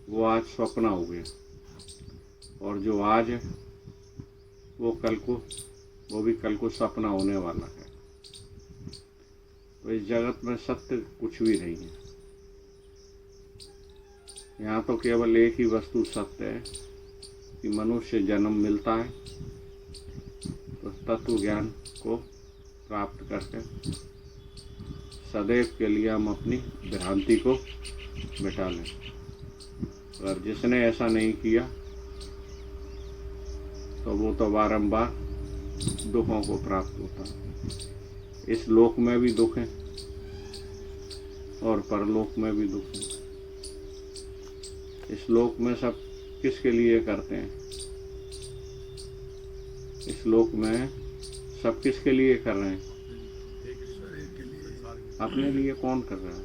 वो आज स्वप्न हो गया, और जो आज है वो भी कल को सपना होने वाला है। तो इस जगत में सत्य कुछ भी नहीं है। यहाँ तो केवल एक ही वस्तु सत्य है कि मनुष्य जन्म मिलता है तो तत्व ज्ञान को प्राप्त करके सदैव के लिए हम अपनी भ्रांति को मिटा लें। अगर जिसने ऐसा नहीं किया तो वो तो बारंबार दुखों को प्राप्त होता है। इस लोक में भी दुख है और परलोक में भी दुख है। इस लोक में सब किसके लिए करते हैं? इस लोक में सब किसके लिए कर रहे हैं? अपने लिए। कौन कर रहा है?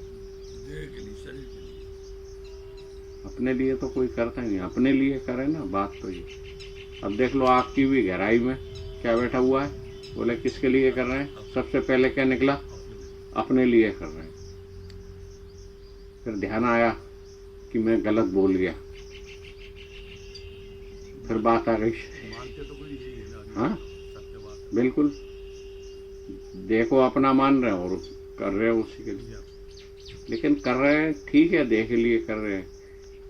अपने लिए तो कोई करता ही नहीं। अपने लिए करे ना, बात तो ये। अब देख लो आपकी भी गहराई में क्या बैठा हुआ है, बोले किसके लिए कर रहे हैं? सबसे पहले क्या निकला? अपने लिए कर रहे हैं। फिर ध्यान आया कि मैं गलत बोल गया, फिर बात आ गई। हाँ बिल्कुल, देखो अपना मान रहे हो और कर रहे हो उसी के लिए। लेकिन कर रहे हैं ठीक है, देख लिए कर रहे हैं।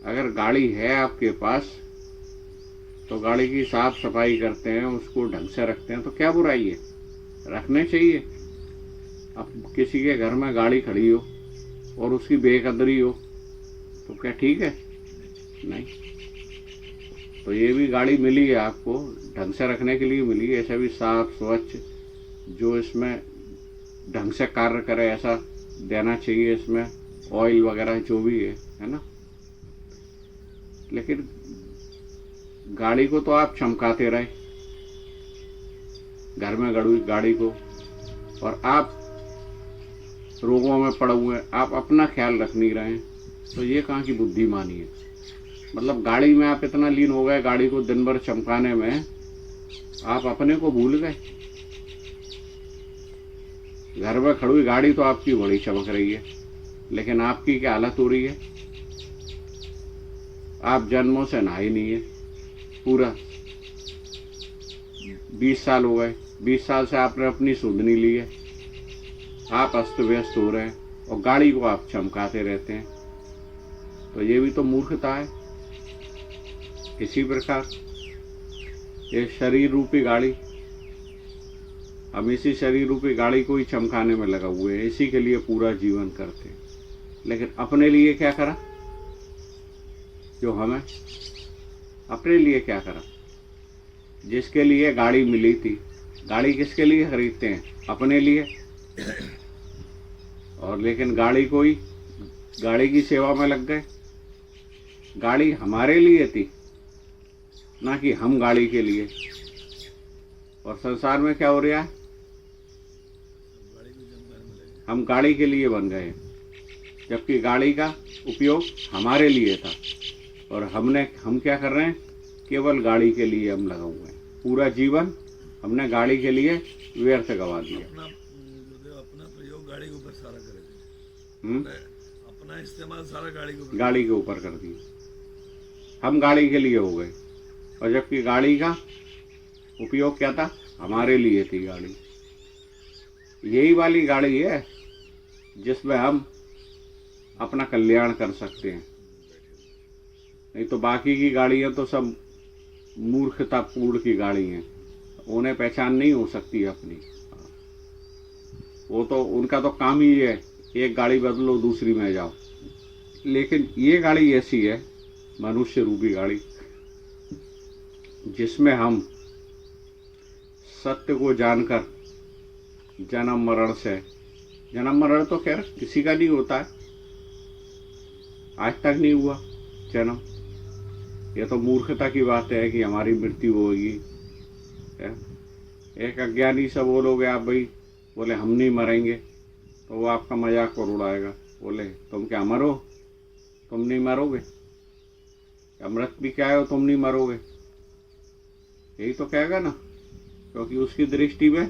अगर गाड़ी है आपके पास तो गाड़ी की साफ सफाई करते हैं, उसको ढंग से रखते हैं, तो क्या बुराई है? रखने चाहिए। अब किसी के घर में गाड़ी खड़ी हो और उसकी बेकदरी हो तो क्या ठीक है? नहीं। तो ये भी गाड़ी मिली है आपको, ढंग से रखने के लिए मिली है। ऐसा भी साफ स्वच्छ जो इसमें ढंग से कार्य करे ऐसा देना चाहिए। इसमें ऑयल वगैरह जो भी है ना। लेकिन गाड़ी को तो आप चमकाते रहे, घर में गाड़ी को, और आप रोगों में पड़े हुए, आप अपना ख्याल रख नहीं रहे हैं। तो ये कहाँ की बुद्धिमानी है? मतलब गाड़ी में आप इतना लीन हो गए, गाड़ी को दिन भर चमकाने में, आप अपने को भूल गए। घर में खड़ी हुई गाड़ी तो आपकी बड़ी चमक रही है, लेकिन आपकी क्या हालत हो रही है? आप जन्मों से नहाई नहीं है। पूरा 20 साल हो गए, 20 साल से आपने अपनी सुध नहीं ली है। आप अस्त व्यस्त हो रहे हैं और गाड़ी को आप चमकाते रहते हैं। तो ये भी तो मूर्खता है। इसी प्रकार ये शरीर रूपी गाड़ी, हम इसी शरीर रूपी गाड़ी को ही चमकाने में लगा हुए हैं, इसी के लिए पूरा जीवन करते हैं। लेकिन अपने लिए क्या करा? जो हमें अपने लिए क्या करा? जिसके लिए गाड़ी मिली थी, गाड़ी किसके लिए खरीदते हैं? अपने लिए। और लेकिन गाड़ी की सेवा में लग गए। गाड़ी हमारे लिए थी, ना कि हम गाड़ी के लिए। और संसार में क्या हो रहा है? हम गाड़ी के लिए बन गए, जबकि गाड़ी का उपयोग हमारे लिए था। और हम क्या कर रहे हैं? केवल गाड़ी के लिए हम लगा हुए हैं। पूरा जीवन हमने गाड़ी के लिए व्यर्थ गवा दिया। अपना प्रयोग गाड़ी के ऊपर सारा कर दिया। अपना इस्तेमाल सारा गाड़ी के ऊपर कर दिया। हम गाड़ी के लिए हो गए, और जबकि गाड़ी का उपयोग क्या था? हमारे लिए थी गाड़ी। यही वाली गाड़ी है जिसमें हम अपना कल्याण कर सकते हैं। नहीं तो बाकी की गाड़ियां तो सब मूर्खतापूर्ण की गाड़ी हैं, उन्हें पहचान नहीं हो सकती अपनी। वो तो उनका तो काम ही है, एक गाड़ी बदलो दूसरी में जाओ। लेकिन ये गाड़ी ऐसी है, मनुष्य रूपी गाड़ी, जिसमें हम सत्य को जानकर जन्म मरण तो खैर किसी का नहीं होता है, आज तक नहीं हुआ जन्म। ये तो मूर्खता की बात है कि हमारी मृत्यु होगी। एक अज्ञानी सा बोलोगे आप, भाई बोले हम नहीं मरेंगे, तो वो आपका मजाक और उड़ाएगा। बोले तुम क्या मरो? तुम नहीं मरोगे? अमृत भी क्या है, तुम नहीं मरोगे? यही तो कहेगा ना, क्योंकि उसकी दृष्टि में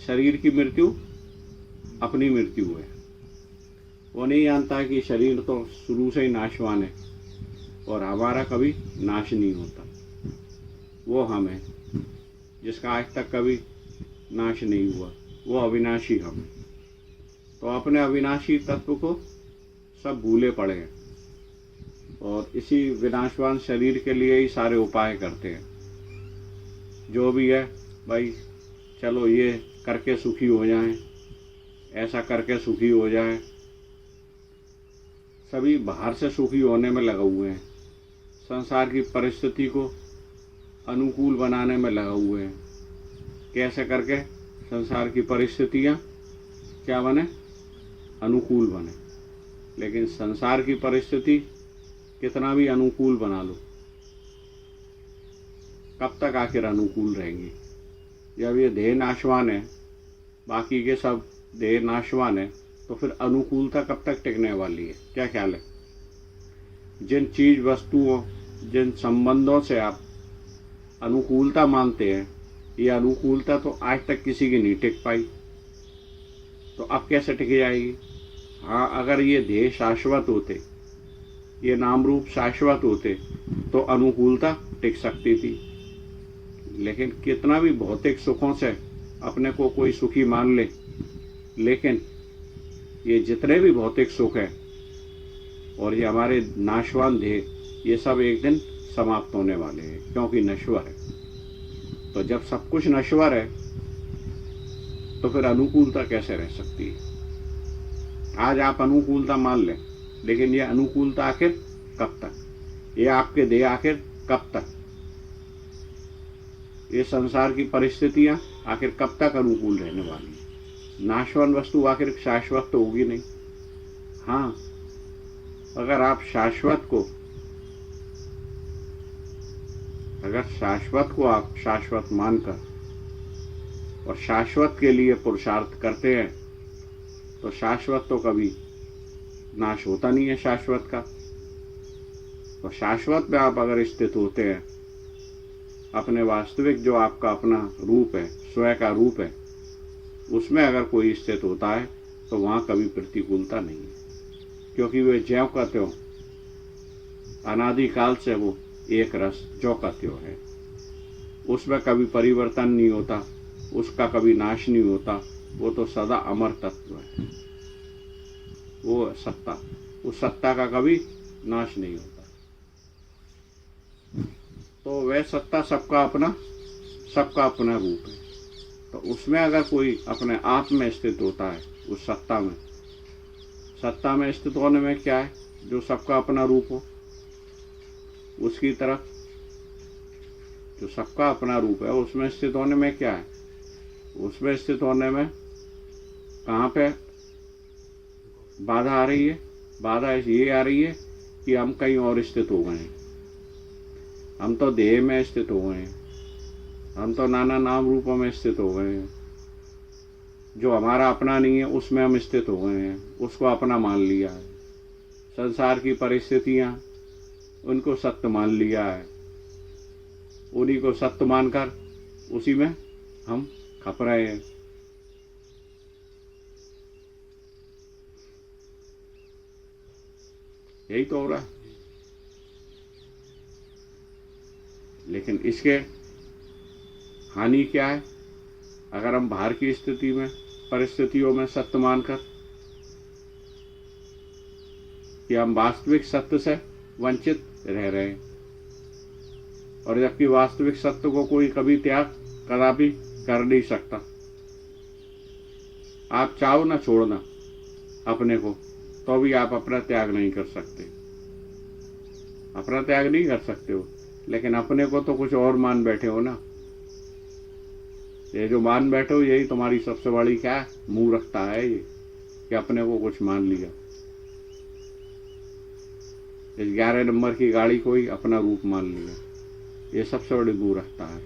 शरीर की मृत्यु अपनी मृत्यु है। वो नहीं जानता कि शरीर तो शुरू से ही नाशवान है। और हमारा कभी नाश नहीं होता। वो हम है जिसका आज तक कभी नाश नहीं हुआ, वो अविनाशी हम है। तो अपने अविनाशी तत्व को सब भूले पड़े हैं और इसी विनाशवान शरीर के लिए ही सारे उपाय करते हैं। जो भी है भाई, चलो ये करके सुखी हो जाएं, ऐसा करके सुखी हो जाए। सभी बाहर से सुखी होने में लगे हुए हैं, संसार की परिस्थिति को अनुकूल बनाने में लगे हुए हैं। कैसे करके संसार की परिस्थितियाँ क्या बने, अनुकूल बने। लेकिन संसार की परिस्थिति कितना भी अनुकूल बना लो, कब तक आखिर अनुकूल रहेंगी? जब ये देह नाशवान है, बाकी के सब देह नाशवान है, तो फिर अनुकूलता कब तक टिकने वाली है? क्या ख्याल है? जिन चीज वस्तुओं, जिन संबंधों से आप अनुकूलता मानते हैं, ये अनुकूलता तो आज तक किसी की नहीं टिक पाई, तो अब कैसे टिक जाएगी? हाँ, अगर ये देह शाश्वत होते, ये नाम रूप शाश्वत होते, तो अनुकूलता टिक सकती थी। लेकिन कितना भी भौतिक सुखों से अपने को कोई सुखी मान ले, लेकिन ये जितने भी भौतिक सुख है और ये हमारे नाशवान देह, ये सब एक दिन समाप्त होने वाले हैं, क्योंकि नश्वर है। तो जब सब कुछ नश्वर है, तो फिर अनुकूलता कैसे रह सकती है? आज आप अनुकूलता मान लें, लेकिन ये अनुकूलता आखिर कब तक? ये आपके देह आखिर कब तक? ये संसार की परिस्थितियां आखिर कब तक अनुकूल रहने वाली है? नाशवान वस्तु आखिर शाश्वत तो होगी नहीं। हाँ, अगर आप शाश्वत को आप शाश्वत मानकर और शाश्वत के लिए पुरुषार्थ करते हैं, तो शाश्वत तो कभी नाश होता नहीं है शाश्वत का। तो शाश्वत में आप अगर स्थित होते हैं, अपने वास्तविक जो आपका अपना रूप है, स्वयं का रूप है, उसमें अगर कोई स्थित होता है, तो वहाँ कभी प्रतिकूलता नहीं है, क्योंकि वे ज्यों का त्यों अनादिकाल से वो एक रस ज्यों का त्यों है। उसमें कभी परिवर्तन नहीं होता, उसका कभी नाश नहीं होता, वो तो सदा अमर तत्व है। वो सत्ता, उस सत्ता का कभी नाश नहीं होता। तो वह सत्ता सबका अपना रूप है। तो उसमें अगर कोई अपने आप में स्थित होता है, उस सत्ता में स्थित होने में क्या है? जो सबका अपना रूप हो, उसकी तरफ जो सबका अपना रूप है, उसमें स्थित होने में क्या है? उसमें स्थित होने में कहाँ पे बाधा आ रही है? बाधा ये आ रही है कि हम कहीं और स्थित हो गए हैं। हम तो देह में स्थित हो गए हैं, हम तो नाना नाम रूपों में स्थित हो गए हैं। जो हमारा अपना नहीं है, उसमें हम स्थित हो गए हैं, उसको अपना मान लिया है। संसार की परिस्थितियां, उनको सत्य मान लिया है। उन्हीं को सत्य मानकर उसी में हम खप रहे हैं। यही तो हो रहा है। लेकिन इसके हानि क्या है? अगर हम बाहर की स्थिति में, परिस्थितियों में सत्य मानकर कि हम वास्तविक सत्य से वंचित रह रहे हैं, और जबकि वास्तविक सत्य को कोई कभी त्याग कदापि कर नहीं सकता। आप चाहो ना छोड़ना अपने को, तो भी आप अपना त्याग नहीं कर सकते। अपना त्याग नहीं कर सकते हो, लेकिन अपने को तो कुछ और मान बैठे हो ना। ये जो मान बैठे हो, यही तुम्हारी सबसे बड़ी क्या है? मूर्खता है ये, कि अपने को कुछ मान लिया। इस 11 नंबर की गाड़ी को ही अपना रूप मान लिया, ये सबसे बड़ी मूर्खता है।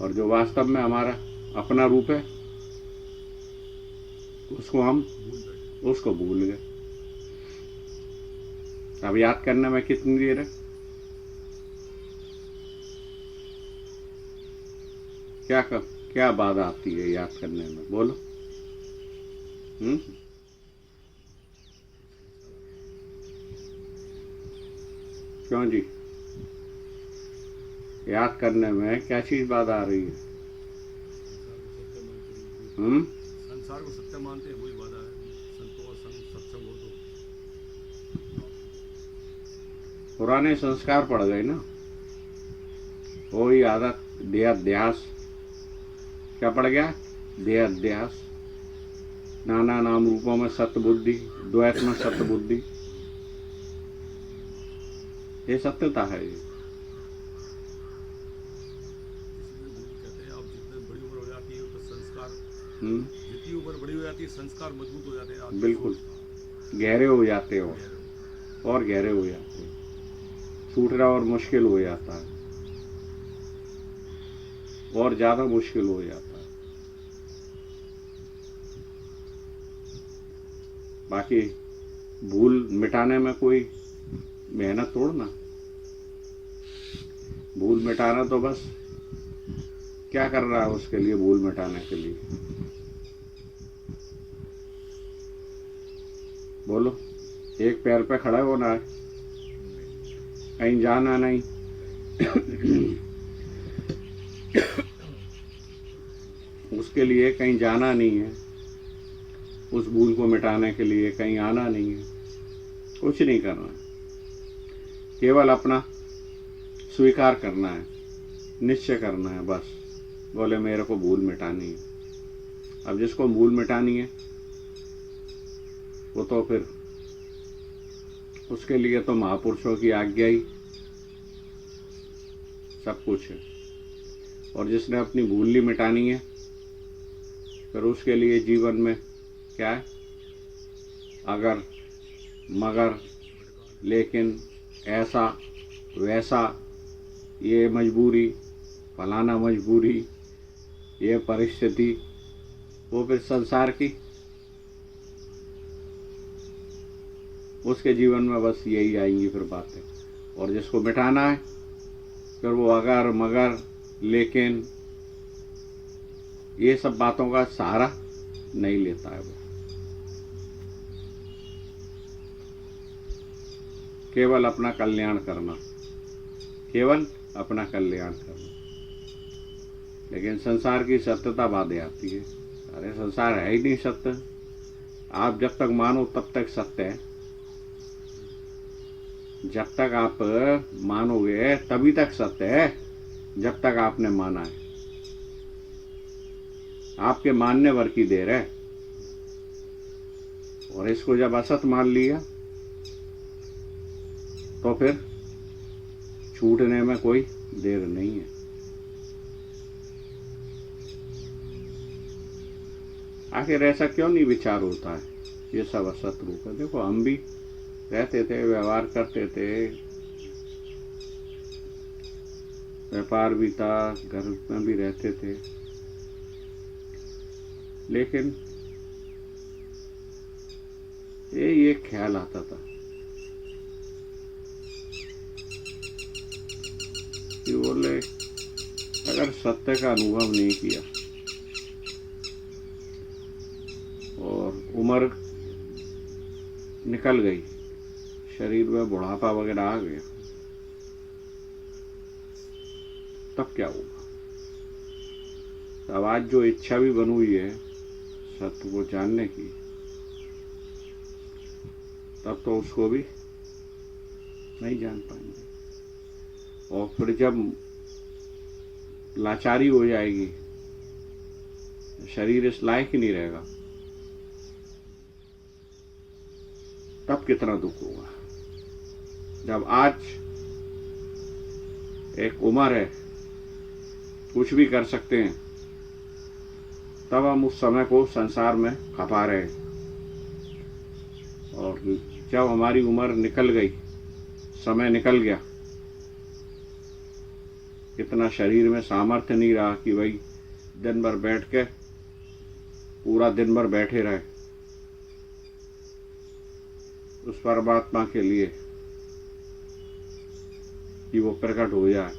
और जो वास्तव में हमारा अपना रूप है, उसको भूल गए। अब याद करने में कितनी देर है? क्या बाधा आती है याद करने में? बोलो। क्यों जी? याद करने में क्या चीज बाधा आ रही है? संसार को सत्य मानते हैं, वही बाधा है। संतों का संग सत्संग हो तो पुराने संस्कार पड़ गए ना, वही आदत, देहाध्यास। क्या पड़ गया? देहाध्यास। नाना नाम रूपों में सत्य बुद्धि, द्वैत में सत्य बुद्धि, ये सत्यता है। ये कहते हैं आप जितने बड़ी उम्र हो जाती है तो संस्कार, जितनी उम्र बड़ी हो जाती है संस्कार मजबूत हो जाते हैं। बिल्कुल गहरे हो जाते हो, और गहरे हो जाते हैं, छूटना और मुश्किल हो जाता है, और ज्यादा मुश्किल हो जाता है। बाकी भूल मिटाने में कोई मेहनत तोड़ना, भूल मिटाना तो बस क्या कर रहा है उसके लिए, भूल मिटाने के लिए? बोलो, एक पैर पे खड़ा होना है, कहीं जाना नहीं। उसके लिए कहीं जाना नहीं है, उस भूल को मिटाने के लिए कहीं आना नहीं है, कुछ नहीं करना है, केवल अपना स्वीकार करना है, निश्चय करना है बस। बोले मेरे को भूल मिटानी है। अब जिसको भूल मिटानी है वो तो फिर उसके लिए तो महापुरुषों की आज्ञा ही सब कुछ है। और जिसने अपनी भूल ही मिटानी है फिर उसके लिए जीवन में क्या है? अगर, मगर, लेकिन, ऐसा, वैसा, ये मजबूरी, फलाना मजबूरी, ये परिस्थिति, वो फिर संसार की, उसके जीवन में बस यही आएंगी फिर बातें। और जिसको मिटाना है फिर वो अगर, मगर, लेकिन, ये सब बातों का सहारा नहीं लेता है। वो केवल अपना कल्याण करना, केवल अपना कल्याण करना। लेकिन संसार की सत्यता बाधे आती है। अरे संसार है ही नहीं सत्य। आप जब तक मानो तब तक सत्य है, जब तक आप मानोगे तभी तक सत्य है, जब तक आपने माना है। आपके मानने भर की देर है, और इसको जब असत मान लिया तो फिर छूटने में कोई देर नहीं है। आखिर ऐसा क्यों नहीं विचार होता है? ये सब असत रूप है। देखो हम भी रहते थे, व्यवहार करते थे, व्यापार भी था, घर में भी रहते थे, लेकिन ये ख्याल आता था कि बोले अगर सत्य का अनुभव नहीं किया और उम्र निकल गई, शरीर में बुढ़ापा वगैरह आ गया, तब क्या होगा? तब आज जो इच्छा भी बनी हुई है सत्य को जानने की, तब तो उसको भी नहीं जान पाएंगे। और फिर जब लाचारी हो जाएगी, शरीर इस लायक ही नहीं रहेगा, तब कितना दुख होगा। जब आज एक उम्र है, कुछ भी कर सकते हैं, तब हम उस समय को संसार में खपा रहे हैं। और जब हमारी उम्र निकल गई, समय निकल गया, इतना शरीर में सामर्थ्य नहीं रहा कि भाई दिन भर बैठ के पूरा दिन भर बैठे रहे उस परमात्मा के लिए कि वो प्रकट हो जाए,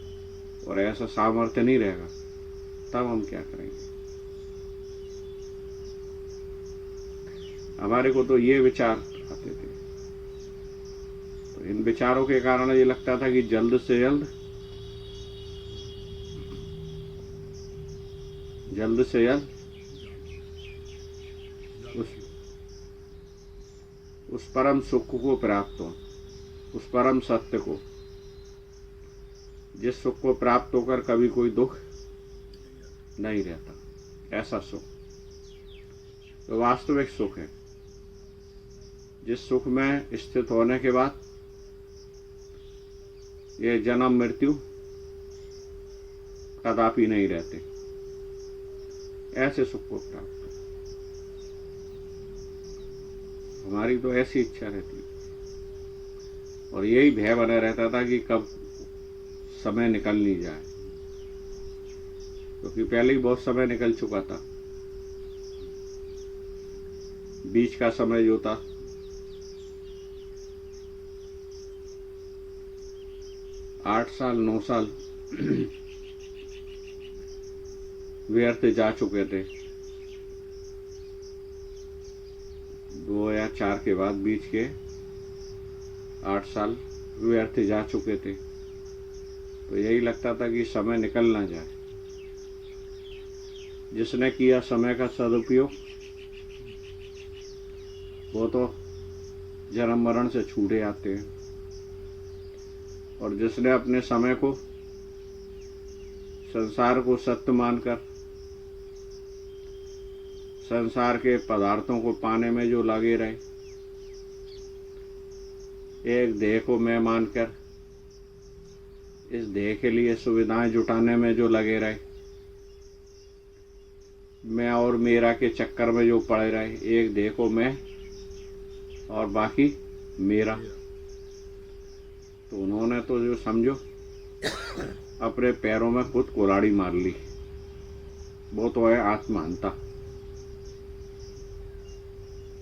और ऐसा सामर्थ्य नहीं रहेगा, तब हम क्या करेंगे? हमारे को तो ये विचार आते थे। तो इन विचारों के कारण ये लगता था कि जल्द से जल्द उस परम सुख को प्राप्त हो, उस परम सत्य को, जिस सुख को प्राप्त होकर कभी कोई दुख नहीं रहता, ऐसा सुख तो वास्तविक सुख है, जिस सुख में स्थित होने के बाद ये जन्म मृत्यु कदापि नहीं रहते, ऐसे सुख को प्राप्त। हमारी तो ऐसी इच्छा रहती और यही भय बना रहता था कि कब समय निकल नहीं जाए, क्योंकि पहले ही बहुत समय निकल चुका था। बीच का समय जो था 8 साल 9 साल व्यर्थ जा चुके थे। 2 या 4 के बाद बीच के 8 साल व्यर्थ जा चुके थे, तो यही लगता था कि समय निकल ना जाए। जिसने किया समय का सदुपयोग वो तो जन्म मरण से छूटे आते हैं, और जिसने अपने समय को संसार को सत्य मानकर संसार के पदार्थों को पाने में जो लगे रहे, एक देह को मैं मानकर इस देह के लिए सुविधाएं जुटाने में जो लगे रहे, मैं और मेरा के चक्कर में जो पड़े रहे, एक देह को मैं और बाकी मेरा, तो उन्होंने तो जो समझो अपने पैरों में खुद कुल्हाड़ी मार ली। वो तो है आत्महंता,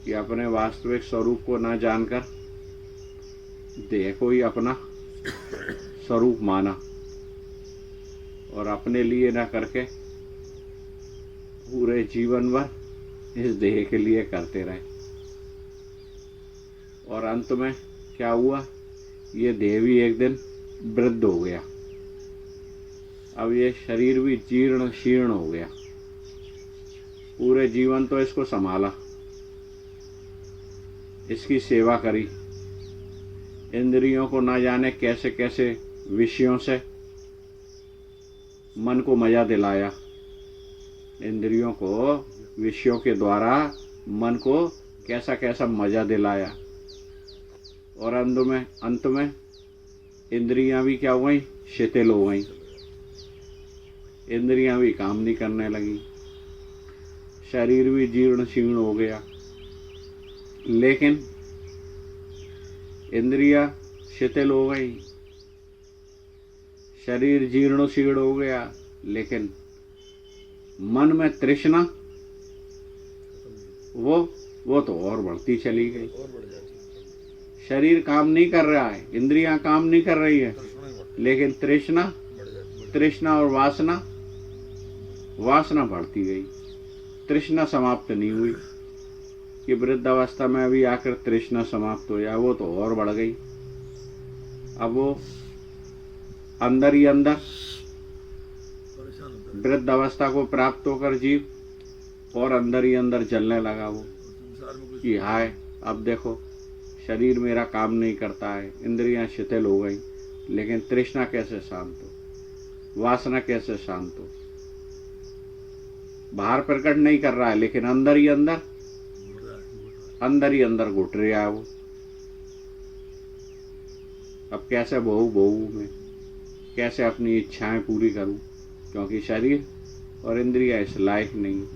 कि अपने वास्तविक स्वरूप को ना जानकर देह को ही अपना स्वरूप माना और अपने लिए ना करके पूरे जीवन भर इस देह के लिए करते रहे। और अंत में क्या हुआ, ये देह भी एक दिन वृद्ध हो गया, अब ये शरीर भी जीर्ण शीर्ण हो गया। पूरे जीवन तो इसको संभाला, इसकी सेवा करी, इंद्रियों को ना जाने कैसे कैसे विषयों से मन को मजा दिलाया, इंद्रियों को विषयों के द्वारा मन को कैसा कैसा मजा दिलाया, और अंत में इंद्रियां भी क्या हो गई, शिथिल हो गई, इंद्रियां भी काम नहीं करने लगी, शरीर भी जीर्ण शीर्ण हो गया। लेकिन इंद्रियां शिथिल हो गई, शरीर जीर्ण शीर्ण हो गया, लेकिन मन में तृष्णा वो तो और बढ़ती चली गई। शरीर काम नहीं कर रहा है, इंद्रियां काम नहीं कर रही है, लेकिन तृष्णा और वासना बढ़ती गई। तृष्णा समाप्त नहीं हुई कि वृद्ध अवस्था में अभी आकर तृष्णा समाप्त हो जाए, वो तो और बढ़ गई। अब वो अंदर ही अंदर वृद्ध अवस्था को प्राप्त होकर जीव और अंदर ही अंदर जलने लगा वो कि हाय, अब देखो शरीर मेरा काम नहीं करता है, इंद्रियां शिथिल हो गई, लेकिन तृष्णा कैसे शांत हो, वासना कैसे शांत हो। बाहर प्रकट नहीं कर रहा है, लेकिन अंदर ही अंदर घुट रहा है वो। अब कैसे बहू में कैसे अपनी इच्छाएं पूरी करूं, क्योंकि शरीर और इंद्रियां इस लायक नहीं।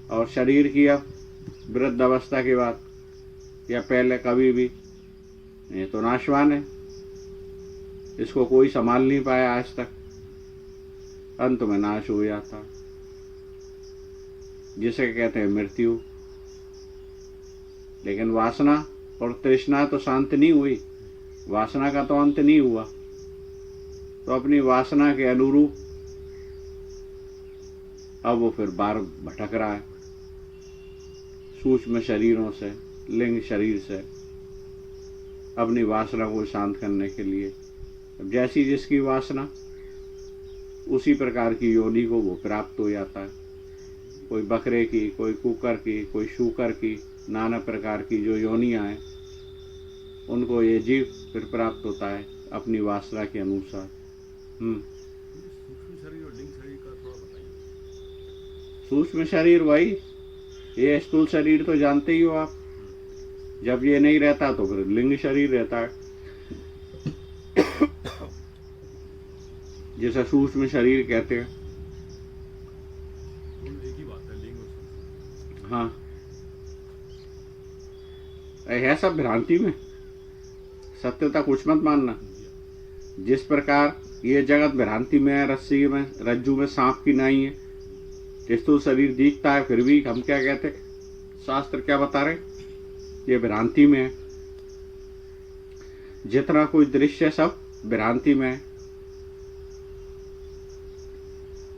और शरीर की अब वृद्ध अवस्था के बाद या पहले कभी भी, ये तो नाशवान है, इसको कोई संभाल नहीं पाया आज तक, अंत में नाश हो जाता, जिसे कहते हैं मृत्यु। लेकिन वासना और तृष्णा तो शांत नहीं हुई, वासना का तो अंत नहीं हुआ, तो अपनी वासना के अनुरूप अब वो फिर बार भटक रहा है, सूक्ष्म शरीरों से, लिंग शरीर से अपनी वासना को शांत करने के लिए। अब जैसी जिसकी वासना उसी प्रकार की योनि को वो प्राप्त हो जाता है। कोई बकरे की, कोई कुकर की, कोई शूकर की, नाना प्रकार की जो योनियाँ हैं उनको ये जीव फिर प्राप्त होता है अपनी वासना के अनुसार। सूक्ष्म शरीर और लिंग शरीर का थोड़ा बताइए। सूक्ष्म शरीर वही, ये स्थूल शरीर तो जानते ही हो आप। जब ये नहीं रहता तो फिर लिंग शरीर रहता है। जैसा सूक्ष्म शरीर कहते हैं। एक ही बात है, लिंग और सूक्ष्म। हाँ, है सब भ्रांति में, सत्यता कुछ मत मानना। जिस प्रकार ये जगत भ्रांति में है, रस्सी में, रज्जू में सांप की नाई है, स्थूल शरीर दिखता है, फिर भी हम क्या कहते, शास्त्र क्या बता रहे, ये भ्रांति में है। जितना कोई दृश्य सब भ्रांति में है।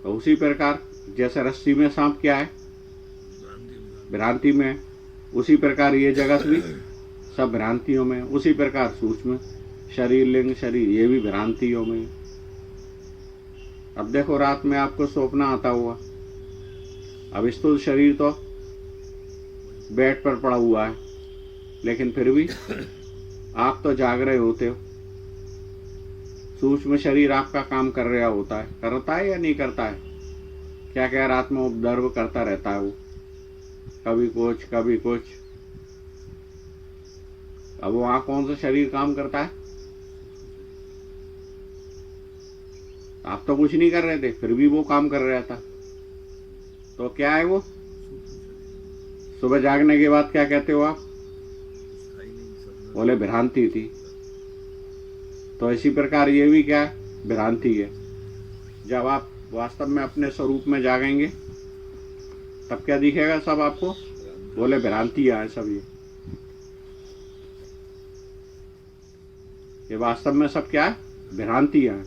तो उसी प्रकार जैसे रस्सी में सांप क्या है, भ्रांति में है, उसी प्रकार ये जगत भी सब भ्रांतियों में। उसी प्रकार सूक्ष्म शरीर, लिंग शरीर, ये भी भ्रांतियों में। अब देखो रात में आपको सपना आता हुआ, अब स्थूल शरीर तो बेड पर पड़ा हुआ है, लेकिन फिर भी आप तो जाग रहे होते हो। सूक्ष्म शरीर आपका काम कर रहा होता है, करता है या नहीं करता है? क्या क्या रात में ऑब्जर्व करता रहता है वो, कभी कुछ कभी कुछ। अब वहां कौन सा शरीर काम करता है? आप तो कुछ नहीं कर रहे थे, फिर भी वो काम कर रहा था। तो क्या है वो? सुबह जागने के बाद क्या कहते हो आप? बोले भ्रांति थी। तो इसी प्रकार ये भी क्या है? भ्रांति है। जब आप वास्तव में अपने स्वरूप में जागेंगे तब क्या दिखेगा सब आपको? बोले भ्रांतियां हैं सब। ये वास्तव में सब क्या है? भ्रांतियां हैं।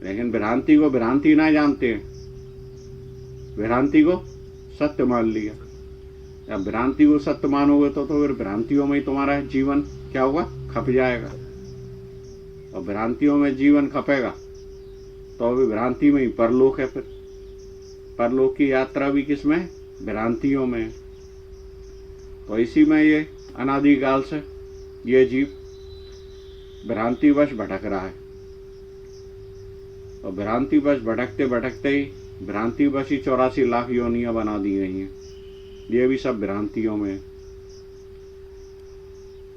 लेकिन भ्रांति को भ्रांति ना जानते हैं, भ्रांति को सत्य मान लिया। अब भ्रांति को सत्य मानोगे तो फिर भ्रांतियों में ही तुम्हारा जीवन क्या होगा? खप जाएगा। और भ्रांतियों में जीवन खपेगा तो अभी भ्रांति में ही परलोक है। फिर परलोक की यात्रा भी किसमें? भ्रांतियों में। तो इसी में ये अनादिकाल से ये जीव भ्रांतिवश भटक रहा है। और भ्रांतिवश भटकते भटकते ही भ्रांतिवश ही 84 लाख योनियां बना दी गई हैं। ये भी सब भ्रांतियों में।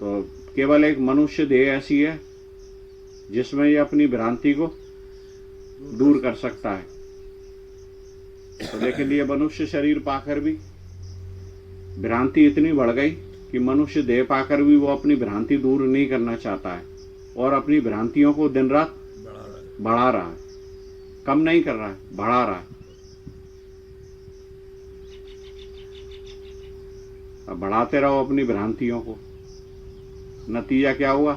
तो केवल एक मनुष्य देह ऐसी है जिसमें ये अपनी भ्रांति को दूर कर सकता है। तो लेकिन ये मनुष्य शरीर पाकर भी भ्रांति इतनी बढ़ गई कि मनुष्य देह पाकर भी वो अपनी भ्रांति दूर नहीं करना चाहता है और अपनी भ्रांतियों को दिन रात बढ़ा रहा है। कम नहीं कर रहा है, बढ़ा रहा है। अब बढ़ाते रहो अपनी भ्रांतियों को, नतीजा क्या हुआ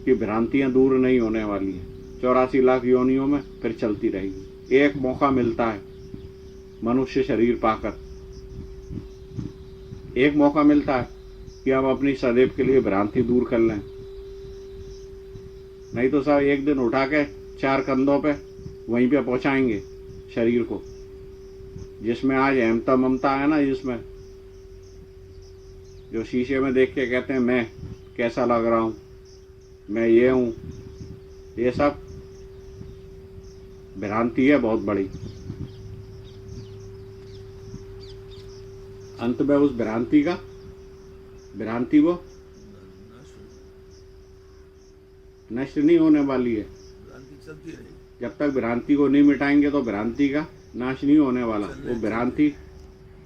कि भ्रांतियां दूर नहीं होने वाली हैं। 84 लाख योनियों में फिर चलती रहेगी। एक मौका मिलता है मनुष्य शरीर पाकर, एक मौका मिलता है कि हम अपनी सदैव के लिए भ्रांति दूर कर लें। नहीं तो साहब एक दिन उठा के 4 कंधों पे वहीं पे पहुंचाएंगे शरीर को, जिसमें आज अहमता ममता है ना, जिसमें जो शीशे में देख के कहते हैं मैं कैसा लग रहा हूं, मैं ये हूं, ये सब भ्रांति है बहुत बड़ी। अंत में उस भ्रांति को नष्ट नहीं होने वाली है। जब तक भ्रांति को नहीं मिटाएंगे तो भ्रांति का नाश नहीं होने वाला। वो भ्रांति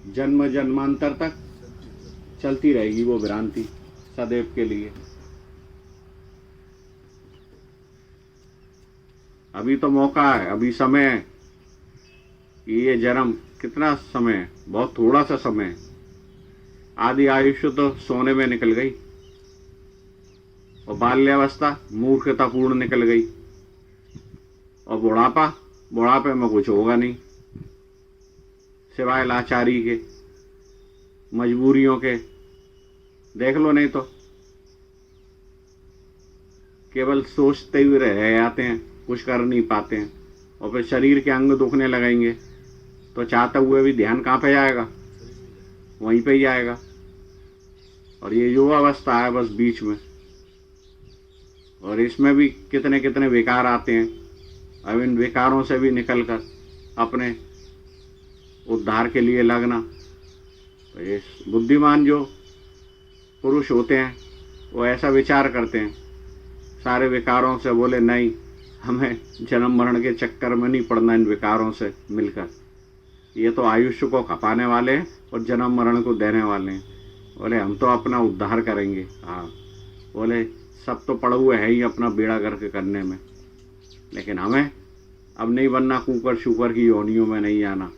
जन्म जन्मांतर तक चलती रहेगी, वो भ्रांति सदैव के लिए। अभी तो मौका है, अभी समय है। ये जन्म कितना समय है? बहुत थोड़ा सा समय है। आदि आयुष्य तो सोने में निकल गई और बाल्यावस्था मूर्खतापूर्ण निकल गई और बुढ़ापे में कुछ होगा नहीं सिवाय लाचारी के, मजबूरियों के। देख लो, नहीं तो केवल सोचते हुए रह जाते हैं, कुछ कर नहीं पाते हैं, और फिर शरीर के अंग दुखने लगेंगे तो चाहते हुए भी ध्यान कहाँ पे जाएगा? वहीं पे ही जाएगा। और ये जो अवस्था है बस बीच में, और इसमें भी कितने कितने विकार आते हैं। अब इन विकारों से भी निकलकर अपने उद्धार के लिए लगना। तो ये बुद्धिमान जो पुरुष होते हैं वो ऐसा विचार करते हैं सारे विकारों से, बोले नहीं, हमें जन्म मरण के चक्कर में नहीं पड़ना इन विकारों से मिलकर। ये तो आयुष्य को खपाने वाले हैं और जन्म मरण को देने वाले हैं। बोले हम तो अपना उद्धार करेंगे। हाँ, बोले सब तो पड़े हुए है ही अपना बेड़ा गर्क करने में, लेकिन हमें अब नहीं बनना, कुकर शुकर की योनियों में नहीं आना,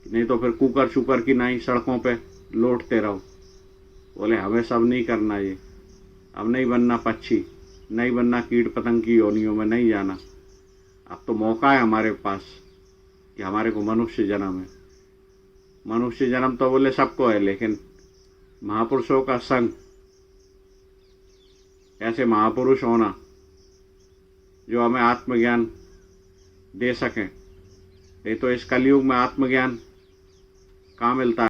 नहीं तो फिर कुकर शुकर की नहीं सड़कों पे लौटते रहो। बोले हमें सब नहीं करना ये, अब नहीं बनना पक्षी, नहीं बनना कीट पतंग की योनियों में नहीं जाना। अब तो मौका है हमारे पास कि हमारे को मनुष्य जन्म है। मनुष्य जन्म तो बोले सबको है, लेकिन महापुरुषों का संग, ऐसे महापुरुष होना जो हमें आत्मज्ञान दे सकें। ये तो इस कलयुग में आत्मज्ञान कहाँ मिलता है?